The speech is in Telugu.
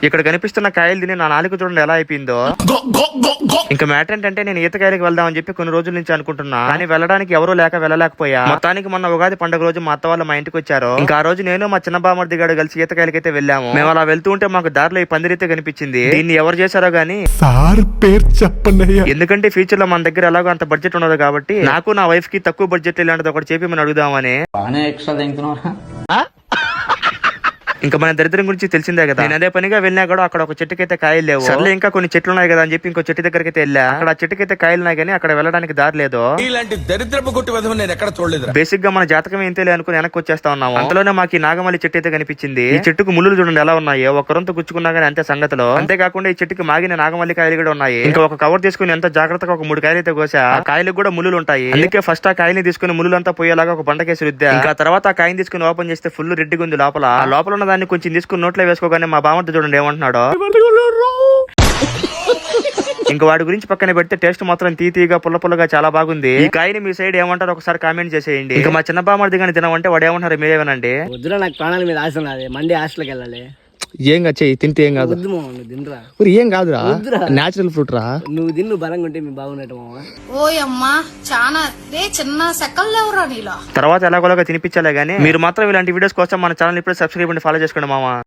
ఇక్కడ కనిపిస్తున్న కాయలు తిని నా నాలుక చూడండి ఎలా అయిపోయిందో. ఇంకా మ్యాటర్ ఏంటంటే నేను ఈతకాయలకు వెళ్దామని చెప్పి కొన్ని రోజుల నుంచి అనుకుంటున్నా, కానీ వెళ్ళడానికి ఎవరూ వెళ్ళలేకపోయా. మొత్తానికి మొన్న ఉగాది పండుగ రోజు మా అత్త వాళ్ళు మా ఇంటికి వచ్చారు. ఇంకా ఆ రోజు నేను మా చిన్న బామర్ది గారు కలిసి ఈతకాయలకైతే వెళ్ళాము. మేము అలా వెళ్తూ ఉంటే మాకు దారిలో ఈ పందిరైతే కనిపించింది. దీన్ని ఎవరు చేశారో గానీ సార్ పేరు చెప్పండి. ఎందుకంటే ఫ్యూచర్ లో మన దగ్గర ఎలాగో అంత బడ్జెట్ ఉండదు కాబట్టి నాకు నా వైఫ్ కి తక్కువ బడ్జెట్ ఇలాంటిది ఒకటి చెప్పి మనం అడుగుదామని. ఇంకా మన దరిద్రం గురించి తెలిసిందే కదా. నేను అదే పనిగా వెళ్ళినా కూడా అక్కడ ఒక చెట్టుకైతే కాయలు లేవు. సర్లే ఇంకా కొన్ని చెట్లు ఉన్నాయి కదా అని చెప్పి ఇంకో చెట్టు దగ్గరికి అయితే వెళ్ళా. అక్కడ చెట్టుకైతే కాయలు ఉన్నాయి కానీ అక్కడ వెళ్ళడానికి దారి లేదు. ఇలాంటి దరిద్రపు కొట్టి విధం నేను ఎక్కడ చూడలేదు. బేసిక్ గా మన జాతకం ఏంతేలే అనుకుని వెనక్కి వచ్చేస్తా ఉన్నాము. అంతలోనే మాకు ఈ నాగమల్లి చెట్టు అయితే కనిపించింది. ఈ చెట్టుకు ముళ్ళు చూడండి ఎలా ఉన్నాయో, ఒకరంతా గుచ్చుకున్నా గానీ అంతే సంగతిలో. అంతేకాకుండా ఈ చెట్టుకి మాగిన నాగమల్లి కాయలు కూడా ఉన్నాయి. ఇంకా ఒక కవర్ తీసుకుని ఎంత జాగ్రత్తగా ఒక 3 కాయలు అయితే కోసా. ఆ కాయలకు కూడా ముళ్ళు ఉంటాయి. అందుకే ఫస్ట్ ఆ కాయని తీసుకుని ముళ్ళంతా పోయేలాగా ఒక బండకేసి రుద్దా. ఇంకా తర్వాత ఆ కాయని తీసుకుని ఓపెన్ చేస్తే ఫుల్ రెడ్డిగా ఉంది లోపల. ఆ లోపల ఉన్న దాన్ని కొంచెం తీసుకుని నోట్లో వేసుకోగానే మా బామంతా చూడండి ఏమంటున్నాడో. ఇంకా వాడి గురించి పక్కన పెడితే టేస్ట్ మాత్రం తీగా పుల్లగా చాలా బాగుంది. ఈ కాయని మీ సైడ్ ఏమంటారు ఒకసారి కామెంట్ చేసేయండి. ఇంకా మా చిన్న బామర్ది గాని తినమంటే వాడు ఏమంటారు మీరేమనండి. వద్దురా, నాకు ప్రాణాల మీద ఆశ ఉన్నది. మండి హాస్టల్కి వెళ్ళాలి. ఏం చెయ్యి తింటే ఏం కాదు. వద్దు మామ, నువ్వు తినరా. ఏం కాదురా, నేచురల్ ఫ్రూట్ రా. నువ్వు తిన్ను బలంగా ఉంటే మీ బాగున్నట్టు మామ. ఓయమ్మా చానా రే చిన్న సెకల్ లేవురా నీలో. తర్వాత ఎలాగోలాగా తినిపించాలే గానీ మీరు మాత్రం ఇలాంటి వీడియోస్ కోసం మన ఛానల్ ఇప్పుడు సబ్స్క్రైబ్ అండి, ఫాలో చేసుకోండి మామ.